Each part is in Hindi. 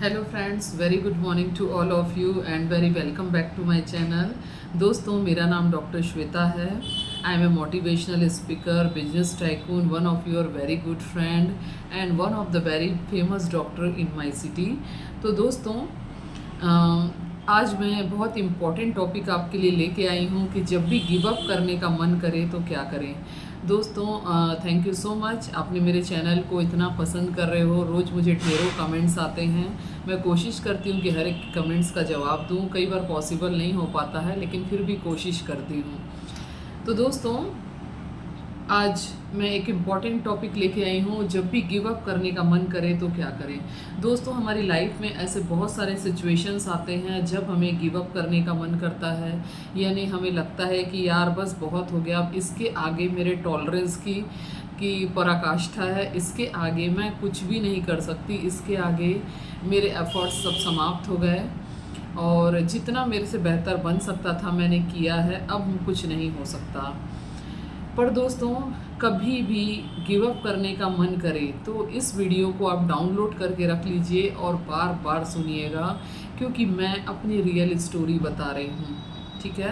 Hello friends, very good morning to all of you and very welcome back to my channel. दोस्तों, मेरा नाम डॉक्टर श्वेता है। I am a motivational speaker, business tycoon, one of your very good friend and one of the very famous doctor in my city. तो दोस्तों, आज मैं बहुत इम्पॉर्टेंट टॉपिक आपके लिए लेके आई हूँ कि जब भी गिव अप करने का मन करे तो क्या करें। दोस्तों, थैंक यू सो मच, आपने मेरे चैनल को इतना पसंद कर रहे हो। रोज़ मुझे ढेरों कमेंट्स आते हैं। मैं कोशिश करती हूँ कि हर एक कमेंट्स का जवाब दूँ। कई बार पॉसिबल नहीं हो पाता है, लेकिन फिर भी कोशिश करती हूँ। तो दोस्तों, आज मैं एक इम्पॉर्टेंट टॉपिक लेके आई हूँ, जब भी गिव अप करने का मन करे तो क्या करें। दोस्तों, हमारी लाइफ में ऐसे बहुत सारे सिचुएशंस आते हैं जब हमें गिव अप करने का मन करता है, यानी हमें लगता है कि यार बस बहुत हो गया, अब इसके आगे मेरे टॉलरेंस की पराकाष्ठा है, इसके आगे मैं कुछ भी नहीं कर सकती, इसके आगे मेरे एफर्ट्स सब समाप्त हो गए और जितना मेरे से बेहतर बन सकता था मैंने किया है, अब कुछ नहीं हो सकता। पर दोस्तों, कभी भी गिव अप करने का मन करे तो इस वीडियो को आप डाउनलोड करके रख लीजिए और बार बार सुनिएगा, क्योंकि मैं अपनी रियल स्टोरी बता रही हूँ। ठीक है।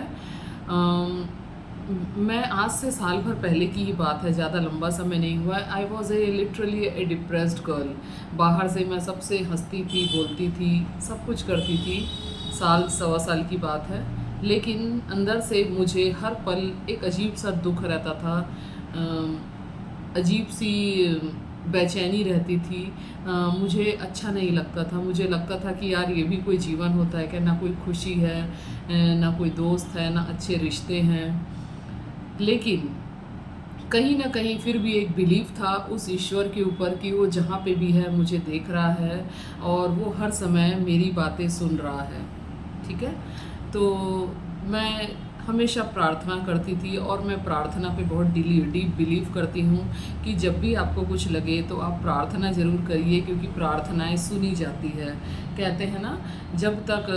मैं आज से साल भर पहले की ही बात है, ज़्यादा लंबा समय नहीं हुआ। I was a literally A depressed girl. बाहर से मैं सबसे हंसती थी, बोलती थी, सब कुछ करती थी। साल सवा साल की बात है, लेकिन अंदर से मुझे हर पल एक अजीब सा दुख रहता था, अजीब सी बेचैनी रहती थी। मुझे अच्छा नहीं लगता था। मुझे लगता था कि यार ये भी कोई जीवन होता है क्या, ना कोई खुशी है, ना कोई दोस्त है, ना अच्छे रिश्ते हैं। लेकिन कहीं ना कहीं फिर भी एक बिलीव था उस ईश्वर के ऊपर कि वो जहाँ पे भी है मुझे देख रहा है और वो हर समय मेरी बातें सुन रहा है। ठीक है। तो मैं हमेशा प्रार्थना करती थी और मैं प्रार्थना पे बहुत डीप बिलीव करती हूँ कि जब भी आपको कुछ लगे तो आप प्रार्थना ज़रूर करिए, क्योंकि प्रार्थनाएं सुनी जाती है। कहते हैं ना, जब तक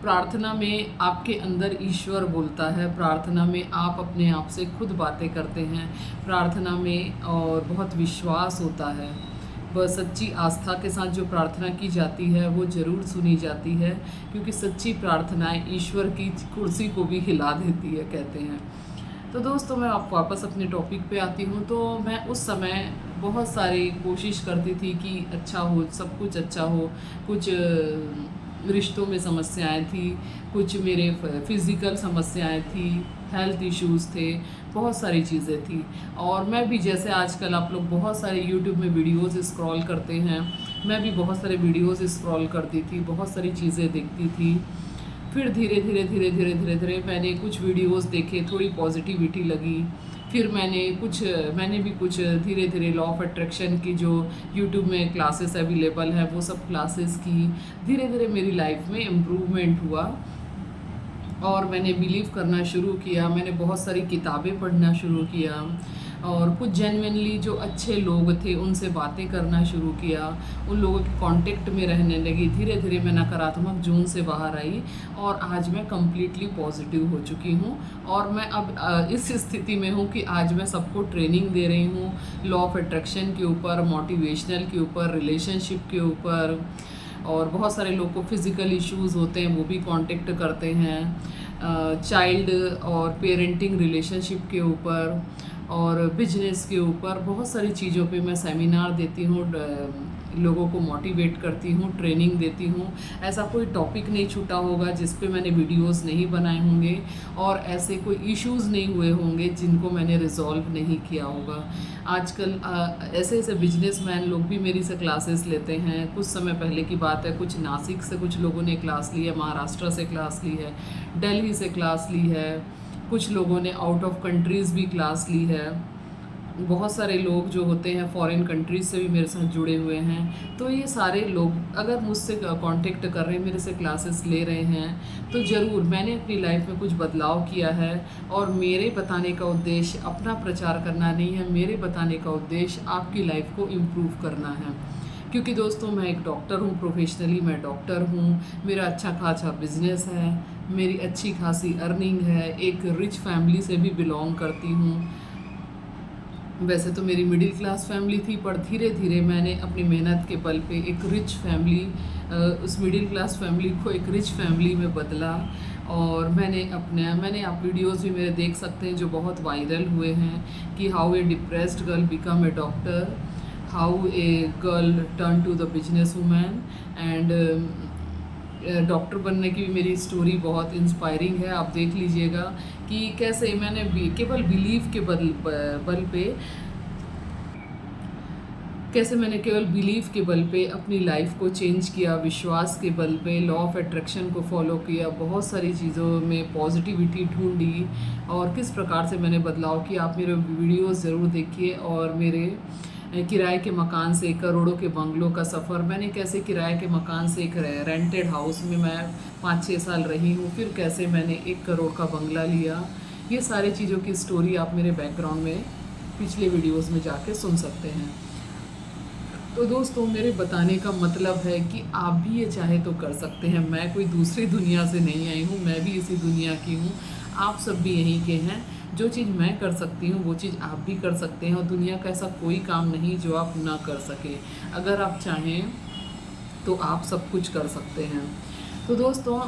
प्रार्थना में आपके अंदर ईश्वर बोलता है, प्रार्थना में आप अपने आप से खुद बातें करते हैं, प्रार्थना में और बहुत विश्वास होता है। वह सच्ची आस्था के साथ जो प्रार्थना की जाती है वो ज़रूर सुनी जाती है, क्योंकि सच्ची प्रार्थनाएं ईश्वर की कुर्सी को भी हिला देती है, कहते हैं। तो दोस्तों, मैं आप वापस अपने टॉपिक पे आती हूँ। तो मैं उस समय बहुत सारी कोशिश करती थी कि अच्छा हो, सब कुछ अच्छा हो। कुछ रिश्तों में समस्याएं थी, कुछ मेरे फिज़िकल समस्याएं थी, हेल्थ इश्यूज़ थे, बहुत सारी चीज़ें थी। और मैं भी, जैसे आजकल आप लोग बहुत सारे यूट्यूब में वीडियोज़ स्क्रॉल करते हैं, मैं भी बहुत सारे वीडियोज़ स्क्रॉल करती थी, बहुत सारी चीज़ें देखती थी। फिर धीरे धीरे मैंने कुछ वीडियोज़ देखे, थोड़ी पॉजिटिविटी लगी। फिर मैंने भी कुछ धीरे धीरे लॉ ऑफ अट्रैक्शन की जो यूट्यूब में क्लासेस अवेलेबल है वो सब क्लासेस की। धीरे धीरे मेरी लाइफ में इम्प्रूवमेंट हुआ और मैंने बिलीव करना शुरू किया। मैंने बहुत सारी किताबें पढ़ना शुरू किया और कुछ जेन्युइनली जो अच्छे लोग थे उनसे बातें करना शुरू किया, उन लोगों के कांटेक्ट में रहने लगी। धीरे धीरे मैं नकारात्मक जोन से बाहर आई और आज मैं कम्प्लीटली पॉजिटिव हो चुकी हूँ। और मैं अब इस स्थिति में हूँ कि आज मैं सबको ट्रेनिंग दे रही हूँ लॉ ऑफ अट्रैक्शन के ऊपर, मोटिवेशनल के ऊपर, रिलेशनशिप के ऊपर। और बहुत सारे लोग को फिज़िकल इश्यूज़ होते हैं, वो भी कांटेक्ट करते हैं। चाइल्ड और पेरेंटिंग रिलेशनशिप के ऊपर और बिजनेस के ऊपर बहुत सारी चीज़ों पे मैं सेमिनार देती हूँ, लोगों को मोटिवेट करती हूँ, ट्रेनिंग देती हूँ। ऐसा कोई टॉपिक नहीं छूटा होगा जिस पे मैंने वीडियोस नहीं बनाए होंगे और ऐसे कोई इश्यूज़ नहीं हुए होंगे जिनको मैंने रिजॉल्व नहीं किया होगा। आजकल ऐसे ऐसे बिजनेसमैन लोग भी मेरी से क्लासेस लेते हैं। कुछ समय पहले की बात है, कुछ नासिक से कुछ लोगों ने क्लास ली है, महाराष्ट्र से क्लास ली है, दिल्ली से क्लास ली है, कुछ लोगों ने आउट ऑफ कंट्रीज़ भी क्लास ली है। बहुत सारे लोग जो होते हैं फॉरेन कंट्रीज से भी मेरे साथ जुड़े हुए हैं। तो ये सारे लोग अगर मुझसे कांटेक्ट कर रहे हैं, मेरे से क्लासेस ले रहे हैं, तो ज़रूर मैंने अपनी लाइफ में कुछ बदलाव किया है। और मेरे बताने का उद्देश्य अपना प्रचार करना नहीं है, मेरे बताने का उद्देश्य आपकी लाइफ को इम्प्रूव करना है। क्योंकि दोस्तों, मैं एक डॉक्टर हूँ, प्रोफेशनली मैं डॉक्टर हूँ, मेरा अच्छा खासा बिजनेस है, मेरी अच्छी खासी अर्निंग है, एक रिच फैमिली से भी बिलोंग करती हूँ। वैसे तो मेरी मिडिल क्लास फैमिली थी, पर धीरे धीरे मैंने अपनी मेहनत के बल पे एक रिच फैमिली, उस मिडिल क्लास फैमिली को एक रिच फैमिली में बदला। और मैंने आप वीडियोस भी मेरे देख सकते हैं जो बहुत वायरल हुए हैं कि how a depressed girl become a doctor, how a girl turn to the business women. एंड डॉक्टर बनने की भी मेरी स्टोरी बहुत इंस्पायरिंग है। आप देख लीजिएगा कि कैसे मैंने केवल बिलीव के बल पे कैसे मैंने केवल बिलीव के बल पे अपनी लाइफ को चेंज किया, विश्वास के बल पे लॉ ऑफ अट्रैक्शन को फॉलो किया, बहुत सारी चीज़ों में पॉजिटिविटी ढूंढी और किस प्रकार से मैंने बदलाव किया। आप मेरे वीडियोस ज़रूर देखिए। और मेरे किराए के मकान से करोड़ों के बंगलों का सफ़र, मैंने कैसे किराए के मकान से एक रेंटेड हाउस में मैं 5-6 साल रही हूँ, फिर कैसे मैंने 1 करोड़ का बंगला लिया, ये सारी चीज़ों की स्टोरी आप मेरे बैकग्राउंड में पिछले वीडियोस में जाके सुन सकते हैं। तो दोस्तों, मेरे बताने का मतलब है कि आप भी ये चाहे तो कर सकते हैं। मैं कोई दूसरी दुनिया से नहीं आई हूँ, मैं भी इसी दुनिया की हूँ, आप सब भी यहीं के हैं। जो चीज़ मैं कर सकती हूँ वो चीज़ आप भी कर सकते हैं, और दुनिया का ऐसा कोई काम नहीं जो आप ना कर सकें। अगर आप चाहें तो आप सब कुछ कर सकते हैं। तो दोस्तों,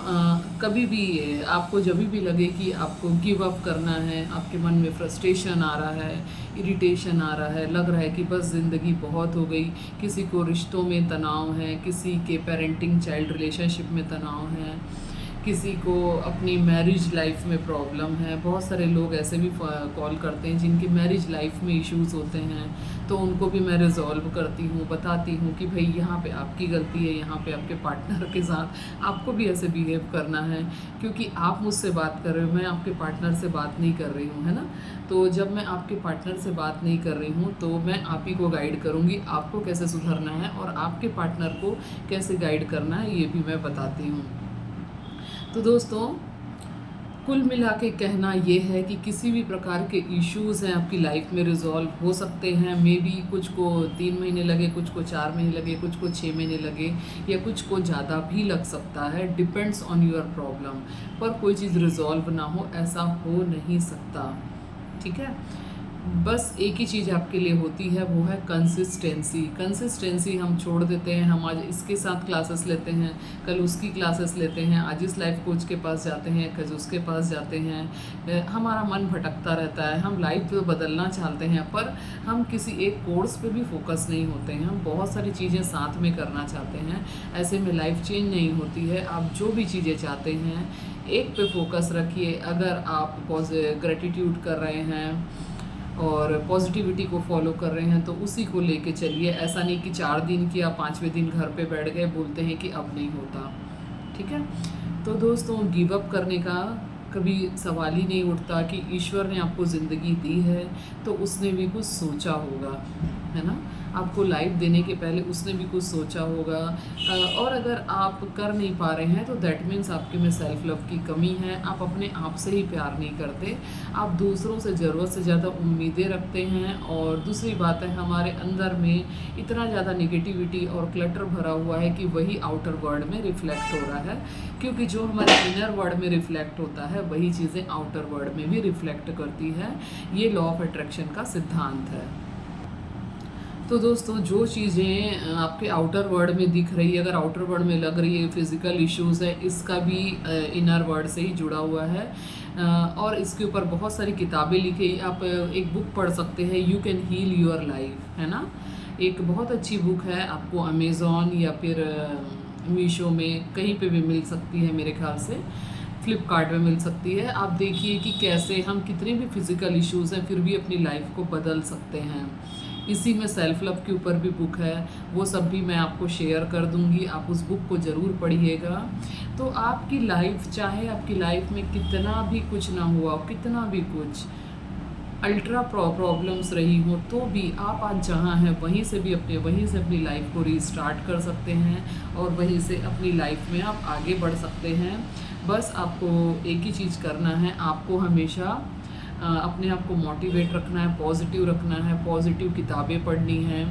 कभी भी आपको जब भी लगे कि आपको गिव अप करना है, आपके मन में फ्रस्ट्रेशन आ रहा है, इरिटेशन आ रहा है, लग रहा है कि बस ज़िंदगी बहुत हो गई, किसी को रिश्तों में तनाव है, किसी के पेरेंटिंग चाइल्ड रिलेशनशिप में तनाव है, किसी को अपनी मैरिज लाइफ में प्रॉब्लम है, बहुत सारे लोग ऐसे भी कॉल करते हैं जिनकी मैरिज लाइफ में इश्यूज़ होते हैं, तो उनको भी मैं रिजॉल्व करती हूँ, बताती हूँ कि भाई यहाँ पे आपकी गलती है, यहाँ पे आपके पार्टनर के साथ आपको भी ऐसे बिहेव करना है, क्योंकि आप मुझसे बात कर रहे हो, मैं आपके पार्टनर से बात नहीं कर रही हूँ, है ना। तो जब मैं आपके पार्टनर से बात नहीं कर रही हूँ तो मैं आप ही को गाइड करूँगी, आपको कैसे सुधरना है और आपके पार्टनर को कैसे गाइड करना है, ये भी मैं बताती हूँ। तो दोस्तों, कुल मिला के कहना ये है कि किसी भी प्रकार के इश्यूज़ हैं आपकी लाइफ में रिजॉल्व हो सकते हैं। मे बी कुछ को 3 महीने लगे, कुछ को 4 महीने लगे, कुछ को 6 महीने लगे, या कुछ को ज़्यादा भी लग सकता है, डिपेंड्स ऑन योर प्रॉब्लम। पर कोई चीज़ रिजॉल्व ना हो, ऐसा हो नहीं सकता, ठीक है। बस एक ही चीज़ आपके लिए होती है, वो है कंसिस्टेंसी हम छोड़ देते हैं। हम आज इसके साथ क्लासेस लेते हैं, कल उसकी क्लासेस लेते हैं, आज इस लाइफ कोच के पास जाते हैं, कल उसके पास जाते हैं, हमारा मन भटकता रहता है। हम लाइफ तो बदलना चाहते हैं, पर हम किसी एक कोर्स पे भी फोकस नहीं होते हैं, हम बहुत सारी चीज़ें साथ में करना चाहते हैं। ऐसे में लाइफ चेंज नहीं होती है। आप जो भी चीज़ें चाहते हैं, एक पे फोकस रखिए। अगर आप ग्रेटिट्यूड कर रहे हैं और पॉजिटिविटी को फॉलो कर रहे हैं तो उसी को लेके चलिए। ऐसा नहीं कि 4 दिन किया, 5वें दिन घर पे बैठ गए, बोलते हैं कि अब नहीं होता, ठीक है। तो दोस्तों, गिव अप करने का कभी सवाल ही नहीं उठता कि ईश्वर ने आपको ज़िंदगी दी है तो उसने भी कुछ सोचा होगा, है ना। आपको लाइफ देने के पहले उसने भी कुछ सोचा होगा। और अगर आप कर नहीं पा रहे हैं तो दैट मीन्स आपके में सेल्फ लव की कमी है, आप अपने आप से ही प्यार नहीं करते, आप दूसरों से ज़रूरत से ज़्यादा उम्मीदें रखते हैं। और दूसरी बात है, हमारे अंदर में इतना ज़्यादा निगेटिविटी और क्लटर भरा हुआ है कि वही आउटर वर्ल्ड में रिफ्लेक्ट हो रहा है, क्योंकि जो हमारे इनर वर्ल्ड में रिफ्लेक्ट होता है वही चीज़ें आउटर वर्ल्ड में भी रिफ्लेक्ट करती है। ये लॉ ऑफ अट्रैक्शन का सिद्धांत है। तो दोस्तों, जो चीज़ें आपके आउटर वर्ल्ड में दिख रही है, अगर आउटर वर्ल्ड में लग रही है फिज़िकल इश्यूज़ है, इसका भी इनर वर्ल्ड से ही जुड़ा हुआ है। और इसके ऊपर बहुत सारी किताबें लिखी। आप एक बुक पढ़ सकते हैं, you can heal your life, है ना। एक बहुत अच्छी बुक है, आपको अमेज़ॉन या फिर मीशो में कहीं पे भी मिल सकती है, मेरे ख्याल से फ्लिपकार्ट में मिल सकती है। आप देखिए कि कैसे हम कितने भी फिज़िकल इश्यूज़ हैं फिर भी अपनी लाइफ को बदल सकते हैं। इसी में सेल्फ लव के ऊपर भी बुक है, वो सब भी मैं आपको शेयर कर दूंगी, आप उस बुक को ज़रूर पढ़िएगा। तो आपकी लाइफ, चाहे आपकी लाइफ में कितना भी कुछ ना हुआ, कितना भी कुछ अल्ट्रा प्रॉब्लम्स रही हो, तो भी आप आज जहाँ हैं वहीं से अपनी लाइफ को रीस्टार्ट कर सकते हैं और वहीं से अपनी लाइफ में आप आगे बढ़ सकते हैं। बस आपको एक ही चीज़ करना है, आपको हमेशा अपने आप को मोटिवेट रखना है, पॉजिटिव रखना है, पॉजिटिव किताबें पढ़नी हैं,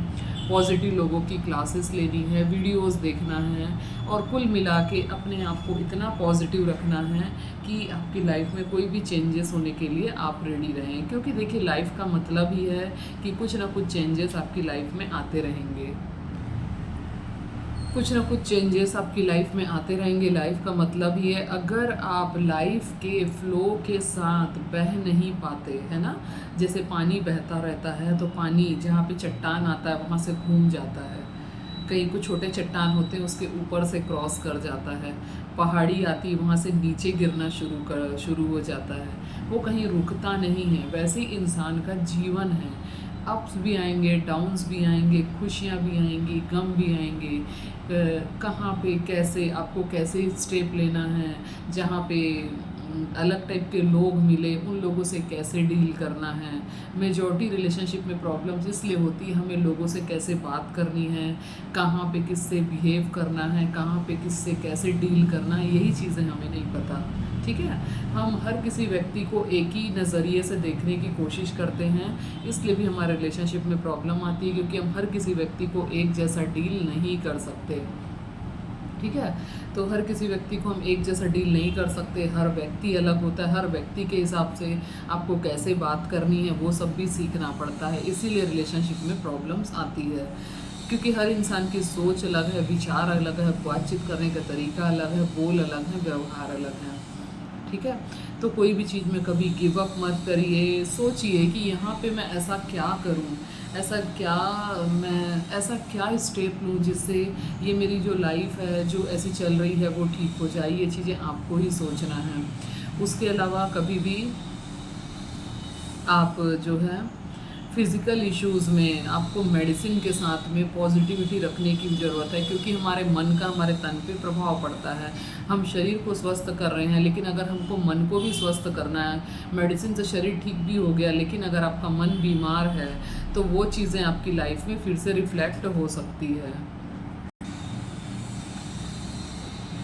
पॉजिटिव लोगों की क्लासेस लेनी है, वीडियोस देखना है और कुल मिला के अपने आप को इतना पॉजिटिव रखना है कि आपकी लाइफ में कोई भी चेंजेस होने के लिए आप रेडी रहें। क्योंकि देखिए लाइफ का मतलब ही है कि कुछ ना कुछ चेंजेस आपकी लाइफ में आते रहेंगे, कुछ ना कुछ चेंजेस आपकी लाइफ में आते रहेंगे। लाइफ का मतलब ही है, अगर आप लाइफ के फ्लो के साथ बह नहीं पाते है ना, जैसे पानी बहता रहता है तो पानी जहाँ पे चट्टान आता है वहाँ से घूम जाता है, कहीं कुछ छोटे चट्टान होते हैं उसके ऊपर से क्रॉस कर जाता है, पहाड़ी आती है वहाँ से नीचे गिरना शुरू हो जाता है, वो कहीं रुकता नहीं है। वैसे ही इंसान का जीवन है, अप्स भी आएंगे, डाउन्स भी आएंगे, खुशियाँ भी आएंगी, गम भी आएंगे। कहाँ पे कैसे आपको कैसे स्टेप लेना है, जहाँ पे अलग टाइप के लोग मिले उन लोगों से कैसे डील करना है। मेजॉरिटी रिलेशनशिप में प्रॉब्लम्स इसलिए होती है, हमें लोगों से कैसे बात करनी है, कहाँ पे किससे बिहेव करना है, कहाँ पे किससे कैसे डील करना है, यही चीज़ें हमें नहीं पता। ठीक है, हम हर किसी व्यक्ति को एक ही नज़रिए से देखने की कोशिश करते हैं, इसलिए भी हमारे रिलेशनशिप में प्रॉब्लम आती है, क्योंकि हम हर किसी व्यक्ति को एक जैसा डील नहीं कर सकते। ठीक है, तो हर किसी व्यक्ति को हम एक जैसा डील नहीं कर सकते, हर व्यक्ति अलग होता है, हर व्यक्ति के हिसाब से आपको कैसे बात करनी है वो सब भी सीखना पड़ता है। इसीलिए रिलेशनशिप में प्रॉब्लम्स आती है, क्योंकि हर इंसान की सोच अलग है, विचार अलग है, बातचीत करने का तरीका अलग है, बोल अलग है, व्यवहार अलग है। ठीक है, तो कोई भी चीज़ में कभी गिव अप मत करिए, सोचिए कि यहाँ पे मैं ऐसा क्या करूँ, ऐसा क्या स्टेप लूँ जिससे ये मेरी जो लाइफ है जो ऐसी चल रही है वो ठीक हो जाए। ये चीज़ें आपको ही सोचना है। उसके अलावा कभी भी आप जो है फिज़िकल इश्यूज़ में आपको मेडिसिन के साथ में पॉजिटिविटी रखने की ज़रूरत है, क्योंकि हमारे मन का हमारे तन पे प्रभाव पड़ता है। हम शरीर को स्वस्थ कर रहे हैं, लेकिन अगर हमको मन को भी स्वस्थ करना है, मेडिसिन से शरीर ठीक भी हो गया लेकिन अगर आपका मन बीमार है तो वो चीज़ें आपकी लाइफ में फिर से रिफ्लेक्ट हो सकती है।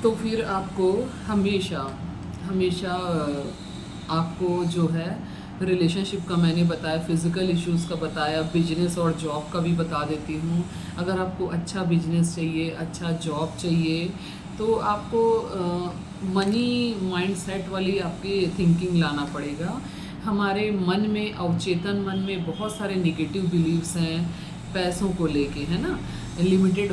तो फिर आपको हमेशा हमेशा आपको जो है रिलेशनशिप का मैंने बताया, फिज़िकल इश्यूज़ का बताया, बिजनेस और जॉब का भी बता देती हूँ। अगर आपको अच्छा बिजनेस चाहिए, अच्छा जॉब चाहिए, तो आपको मनी माइंडसेट वाली आपकी थिंकिंग लाना पड़ेगा। हमारे मन में, अवचेतन मन में बहुत सारे नेगेटिव बिलीव्स हैं पैसों को लेके, है ना। लिमिटेड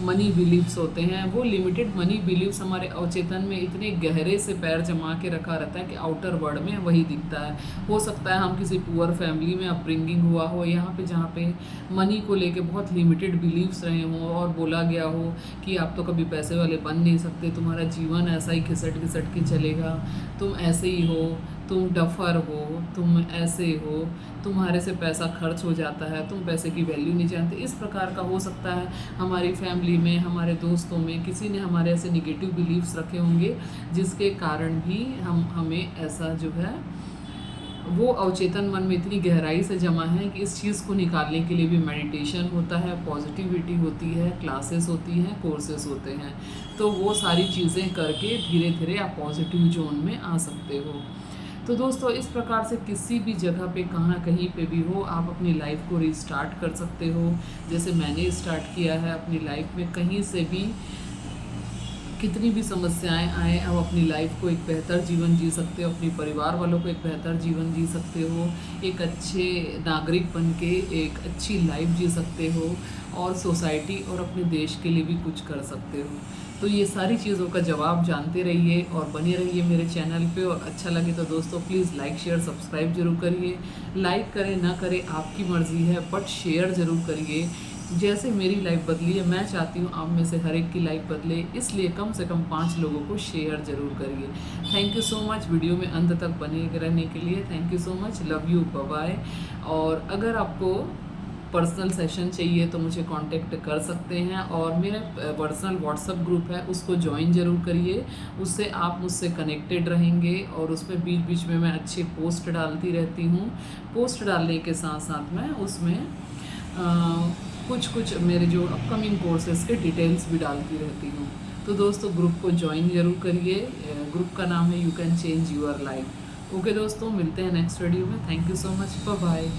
मनी बिलीव्स होते हैं, वो लिमिटेड मनी बिलीव्स हमारे अवचेतन में इतने गहरे से पैर जमा के रखा रहता है कि आउटर वर्ल्ड में वही दिखता है। हो सकता है हम किसी पुअर फैमिली में अपब्रिंगिंग हुआ हो, यहाँ पे जहाँ पे मनी को लेके बहुत लिमिटेड बिलीव्स रहे हों और बोला गया हो कि आप तो कभी पैसे वाले बन नहीं सकते, तुम्हारा जीवन ऐसा ही घिसट घिसट के चलेगा, तुम ऐसे ही हो, तुम डफर हो, तुम ऐसे हो, तुम्हारे से पैसा खर्च हो जाता है, तुम पैसे की वैल्यू नहीं जानते। इस प्रकार का हो सकता है हमारी फैमिली में, हमारे दोस्तों में किसी ने हमारे ऐसे निगेटिव बिलीव्स रखे होंगे, जिसके कारण भी हमें ऐसा जो है वो अवचेतन मन में इतनी गहराई से जमा है कि इस चीज़ को निकालने के लिए भी मेडिटेशन होता है, पॉजिटिविटी होती है, क्लासेस होती हैं, कोर्सेस होते हैं। तो वो सारी चीज़ें करके धीरे धीरे आप पॉजिटिव जोन में आ सकते हो। तो दोस्तों, इस प्रकार से किसी भी जगह पे, कहाँ कहीं पे भी हो, आप अपनी लाइफ को रिस्टार्ट कर सकते हो। जैसे मैंने स्टार्ट किया है अपनी लाइफ में, कहीं से भी कितनी भी समस्याएं आए, आप अपनी लाइफ को एक बेहतर जीवन जी सकते हो, अपने परिवार वालों को एक बेहतर जीवन जी सकते हो, एक अच्छे नागरिक बन के एक अच्छी लाइफ जी सकते हो और सोसाइटी और अपने देश के लिए भी कुछ कर सकते हो। तो ये सारी चीज़ों का जवाब जानते रहिए और बने रहिए मेरे चैनल पे। और अच्छा लगे तो दोस्तों प्लीज़ लाइक शेयर सब्सक्राइब जरूर करिए। लाइक करें ना करें आपकी मर्ज़ी है, बट शेयर ज़रूर करिए। जैसे मेरी लाइफ बदली है, मैं चाहती हूँ आप में से हर एक की लाइफ बदले, इसलिए कम से कम 5 लोगों को शेयर ज़रूर करिए। Thank you so much video में अंत तक बने रहने के लिए। Thank you so much, love you, bye bye. और अगर आपको पर्सनल सेशन चाहिए तो मुझे कांटेक्ट कर सकते हैं, और मेरा पर्सनल व्हाट्सएप ग्रुप है उसको ज्वाइन ज़रूर करिए। उससे आप मुझसे कनेक्टेड रहेंगे और उसमें बीच बीच में मैं अच्छे पोस्ट डालती रहती हूँ। पोस्ट डालने के साथ साथ मैं उसमें कुछ मेरे जो अपकमिंग कोर्सेज़ के डिटेल्स भी डालती रहती हूँ। तो दोस्तों ग्रुप को ज्वाइन ज़रूर करिए। ग्रुप का नाम है you can change your life. Okay दोस्तों, मिलते हैं नेक्स्ट वीडियो में। Thank you so much, bye bye.